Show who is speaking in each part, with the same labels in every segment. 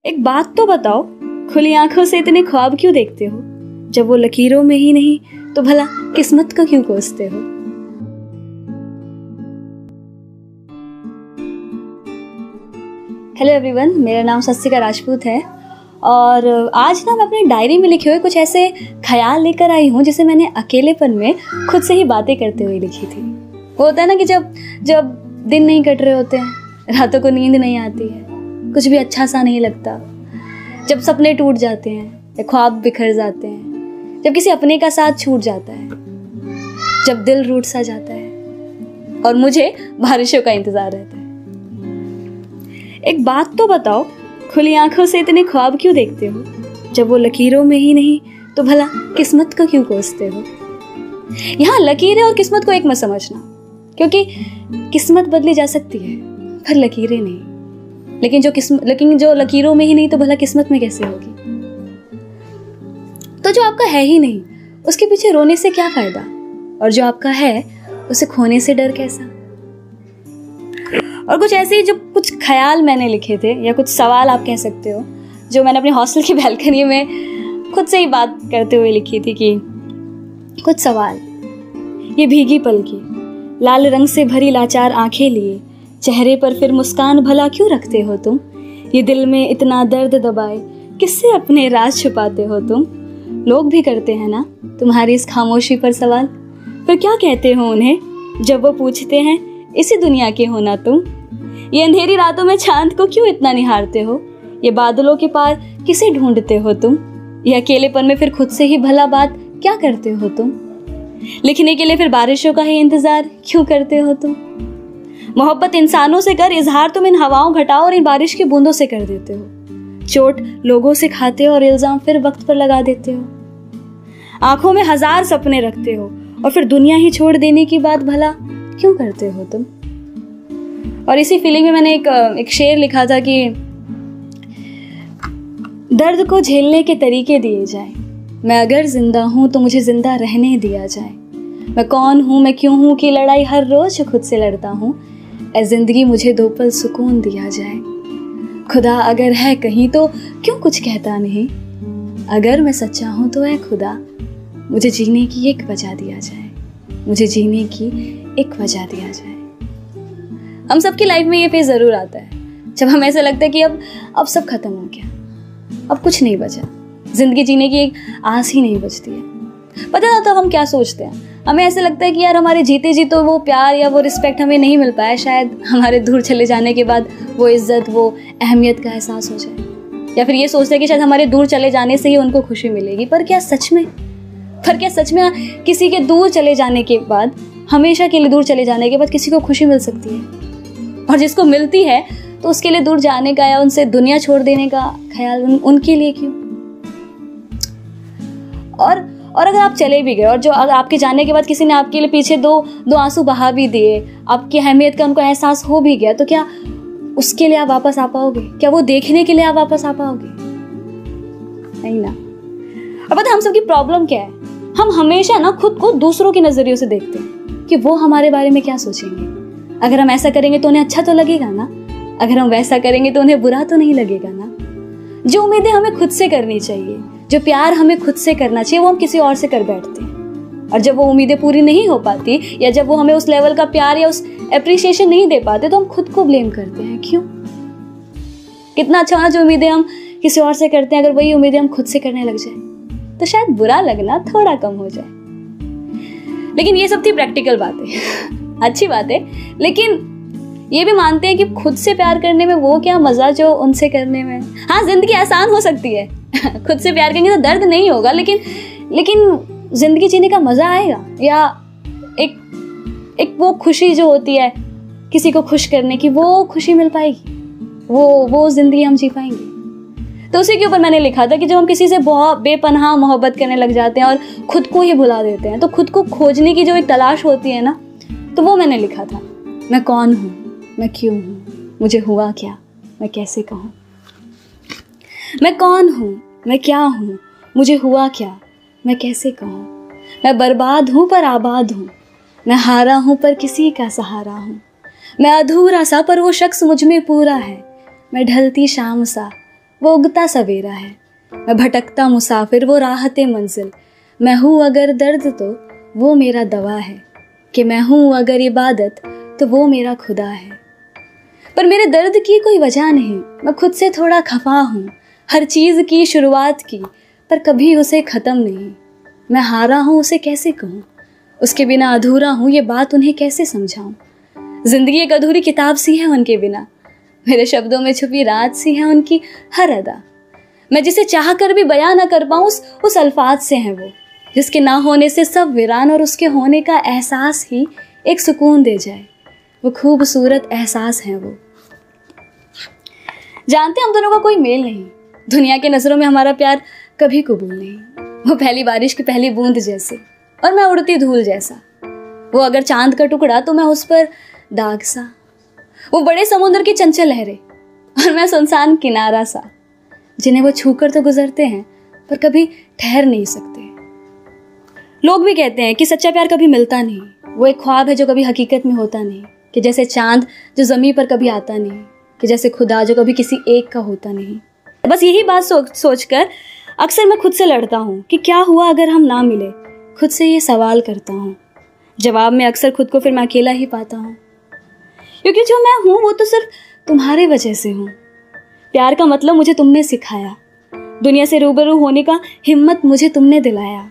Speaker 1: एक बात तो बताओ, खुली आंखों से इतने ख्वाब क्यों देखते हो? जब वो लकीरों में ही नहीं तो भला किस्मत को क्यों कोसते हो? हेलो एवरीवन, मेरा नाम सस्तिका राजपूत है और आज ना मैं अपनी डायरी में लिखे हुए कुछ ऐसे ख्याल लेकर आई हूँ जिसे मैंने अकेलेपन में खुद से ही बातें करते हुए लिखी थी। वो होता है ना कि जब दिन नहीं कट रहे होते हैं, रातों को नींद नहीं आती है, कुछ भी अच्छा सा नहीं लगता, जब सपने टूट जाते हैं या ख्वाब बिखर जाते हैं, जब किसी अपने का साथ छूट जाता है, जब दिल रूठ सा जाता है और मुझे बारिशों का इंतजार रहता है। एक बात तो बताओ, खुली आंखों से इतने ख्वाब क्यों देखते हो? जब वो लकीरों में ही नहीं तो भला किस्मत को क्यों कोसते हो? यहाँ लकीरें और किस्मत को एक मत समझना, क्योंकि किस्मत बदली जा सकती है पर लकीरें नहीं। लेकिन जो लकीरों में ही नहीं तो भला किस्मत में कैसे होगी? तो जो आपका है ही नहीं उसके पीछे रोने से क्या फायदा, और जो आपका है उसे खोने से डर कैसा? और कुछ ऐसे ही जो कुछ ख्याल मैंने लिखे थे या कुछ सवाल आप कह सकते हो, जो मैंने अपने हॉस्टल की बैल्कनी में खुद से ही बात करते हुए लिखी थी कि कुछ सवाल। ये भीगी पल की लाल रंग से भरी लाचार आंखें लिए चेहरे पर फिर मुस्कान भला क्यों रखते हो तुम? ये दिल में इतना दर्द दबाए किससे अपने राज छुपाते हो तुम? लोग भी करते हैं ना तुम्हारी इस खामोशी पर सवाल, पर क्या कहते हो उन्हें जब वो पूछते हैं इसी दुनिया के हो ना तुम? ये अंधेरी रातों में चांद को क्यों इतना निहारते हो? ये बादलों के पार किसे ढूंढते हो तुम? ये अकेलेपन में फिर खुद से ही भला बात क्या करते हो तुम? लिखने के लिए फिर बारिशों का ही इंतजार क्यों करते हो तुम? मोहब्बत इंसानों से कर इजहार तुम इन हवाओं घटाओ और इन बारिश की बूंदों से कर देते हो। चोट लोगों से खाते हो और इल्जाम फिर वक्त पर लगा देते हो। आंखों में हजार सपने रखते हो और फिर दुनिया ही छोड़ देने की बात भला क्यों करते हो तुम? और इसी फीलिंग में मैंने एक शेर लिखा था कि दर्द को झेलने के तरीके दिए जाए, मैं अगर जिंदा हूं तो मुझे जिंदा रहने दिया जाए। मैं कौन हूं, मैं क्यों हूं की लड़ाई हर रोज खुद से लड़ता हूं। ऐ जिंदगी मुझे दो पल सुकून दिया जाए। खुदा अगर है कहीं तो क्यों कुछ कहता नहीं? अगर मैं सच्चा हूं तो ऐ खुदा मुझे जीने की एक वजह दिया जाए, मुझे जीने की एक वजह दिया जाए। हम सबकी लाइफ में ये फेज जरूर आता है जब हमें ऐसा लगता है कि अब सब खत्म हो गया, अब कुछ नहीं बचा, जिंदगी जीने की एक आस ही नहीं बचती है। पता ना तो हम क्या सोचते हैं, हमें ऐसा लगता है कि यार हमारे जीते जी तो वो प्यार या वो रिस्पेक्ट हमें नहीं मिल पाया, शायद हमारे दूर चले जाने के बाद वो इज्जत, वो अहमियत का एहसास हो जाए। या फिर ये सोचते हैं कि शायद हमारे दूर चले जाने से ही उनको खुशी मिलेगी। पर क्या सच में ना किसी के दूर चले जाने के बाद, हमेशा के लिए दूर चले जाने के बाद किसी को खुशी मिल सकती है? और जिसको मिलती है तो उसके लिए दूर जाने का या उनसे दुनिया छोड़ देने का ख्याल उनके लिए क्यों? और अगर आप चले भी गए और जो आपके जाने के बाद किसी ने आपके लिए पीछे दो आंसू बहा भी दिए, आपकी अहमियत का उनको एहसास हो भी गया, तो क्या उसके लिए आप वापस आ पाओगे? क्या वो देखने के लिए आप वापस आ पाओगे? नहीं ना। और पता है हम सबकी प्रॉब्लम क्या है? हम हमेशा ना खुद को दूसरों के नजरियों से देखते हैं कि वो हमारे बारे में क्या सोचेंगे। अगर हम ऐसा करेंगे तो उन्हें अच्छा तो लगेगा ना, अगर हम वैसा करेंगे तो उन्हें बुरा तो नहीं लगेगा ना। जो उम्मीदें हमें खुद से करनी चाहिए, जो प्यार हमें खुद से करना चाहिए, वो हम किसी और से कर बैठते हैं। और जब वो उम्मीदें पूरी नहीं हो पाती या जब वो हमें उस लेवल का प्यार या उस एप्रिसिएशन नहीं दे पाते तो हम खुद को ब्लेम करते हैं। क्यों? कितना अच्छा होना जो उम्मीदें हम किसी और से करते हैं, अगर वही उम्मीदें हम खुद से करने लग जाए तो शायद बुरा लगना थोड़ा कम हो जाए। लेकिन ये सब थी प्रैक्टिकल बातें अच्छी बात है, लेकिन ये भी मानते हैं कि खुद से प्यार करने में वो क्या मजा जो उनसे करने में। हाँ, जिंदगी आसान हो सकती है खुद से प्यार करेंगे तो दर्द नहीं होगा, लेकिन जिंदगी जीने का मजा आएगा, या एक वो खुशी जो होती है किसी को खुश करने की, वो खुशी मिल पाएगी, वो जिंदगी हम जी पाएंगे। तो उसी के ऊपर मैंने लिखा था कि जब हम किसी से बहुत बेपनाह मोहब्बत करने लग जाते हैं और खुद को ही भुला देते हैं, तो खुद को खोजने की जो एक तलाश होती है ना, तो वो मैंने लिखा था। मैं कौन हूँ, मैं क्यों हूँ, मुझे हुआ क्या, मैं कैसे कहूँ? मैं कौन हूँ, मैं क्या हूँ, मुझे हुआ क्या, मैं कैसे कहूँ? मैं बर्बाद हूँ पर आबाद हूँ, मैं हारा हूँ पर किसी का सहारा हूँ, मैं अधूरा सा पर वो शख्स मुझ में पूरा है, मैं ढलती शाम सा वो उगता सवेरा है। मैं भटकता मुसाफिर, वो राहते मंजिल। मैं हूँ अगर दर्द तो वो मेरा दवा है, कि मैं हूँ अगर इबादत तो वो मेरा खुदा है। पर मेरे दर्द की कोई वजह नहीं, मैं खुद से थोड़ा खफा हूँ। हर चीज़ की शुरुआत की पर कभी उसे ख़त्म नहीं। मैं हारा हूँ उसे कैसे कहूँ, उसके बिना अधूरा हूँ ये बात उन्हें कैसे समझाऊँ। ज़िंदगी एक अधूरी किताब सी है उनके बिना, मेरे शब्दों में छुपी रात सी है उनकी हर अदा। मैं जिसे चाह कर भी बयां ना कर पाऊँ उस अल्फाज से हैं वो, जिसके ना होने से सब वीरान और उसके होने का एहसास ही एक सुकून दे जाए। वो खूबसूरत एहसास है वो। जानते हम दोनों का कोई मेल नहीं, दुनिया के नज़रों में हमारा प्यार कभी कबूल नहीं। वो पहली बारिश की पहली बूंद जैसे और मैं उड़ती धूल जैसा। वो अगर चांद का टुकड़ा तो मैं उस पर दाग सा। वो बड़े समुद्र की चंचल लहरें और मैं सुनसान किनारा सा, जिन्हें वो छूकर तो गुजरते हैं पर कभी ठहर नहीं सकते। लोग भी कहते हैं कि सच्चा प्यार कभी मिलता नहीं, वो एक ख्वाब है जो कभी हकीकत में होता नहीं, कि जैसे चांद जो ज़मीन पर कभी आता नहीं, कि जैसे खुदा जो कभी किसी एक का होता नहीं। बस यही बात सोचकर अक्सर मैं खुद से लड़ता हूँ कि क्या हुआ अगर हम ना मिले। खुद से ये सवाल करता हूँ, जवाब में अक्सर खुद को फिर मैं अकेला ही पाता हूँ, क्योंकि जो मैं हूँ वो तो सिर्फ तुम्हारे वजह से हूँ। प्यार का मतलब मुझे तुमने सिखाया, दुनिया से रूबरू होने का हिम्मत मुझे तुमने दिलाया।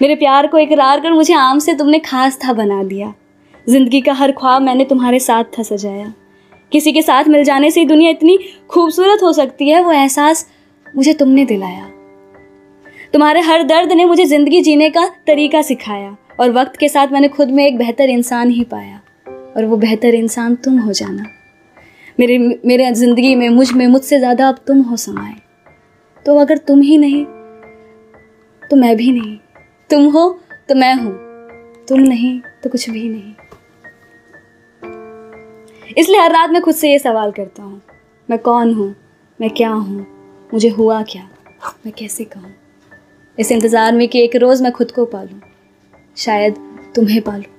Speaker 1: मेरे प्यार को इकरार कर मुझे आम से तुमने खास था बना दिया। जिंदगी का हर ख्वाब मैंने तुम्हारे साथ था सजाया। किसी के साथ मिल जाने से ही दुनिया इतनी खूबसूरत हो सकती है, वो एहसास मुझे तुमने दिलाया। तुम्हारे हर दर्द ने मुझे जिंदगी जीने का तरीका सिखाया, और वक्त के साथ मैंने खुद में एक बेहतर इंसान ही पाया, और वो बेहतर इंसान तुम हो जाना। मेरे ज़िंदगी में मुझसे ज़्यादा अब तुम हो समाए। तो अगर तुम ही नहीं तो मैं भी नहीं, तुम हो तो मैं हूँ, तुम नहीं तो कुछ भी नहीं। इसलिए हर रात मैं खुद से ये सवाल करता हूँ, मैं कौन हूँ, मैं क्या हूँ, मुझे हुआ क्या, मैं कैसे कहूँ। इस इंतज़ार में कि एक रोज़ मैं खुद को पालूँ, शायद तुम्हें पालूँ।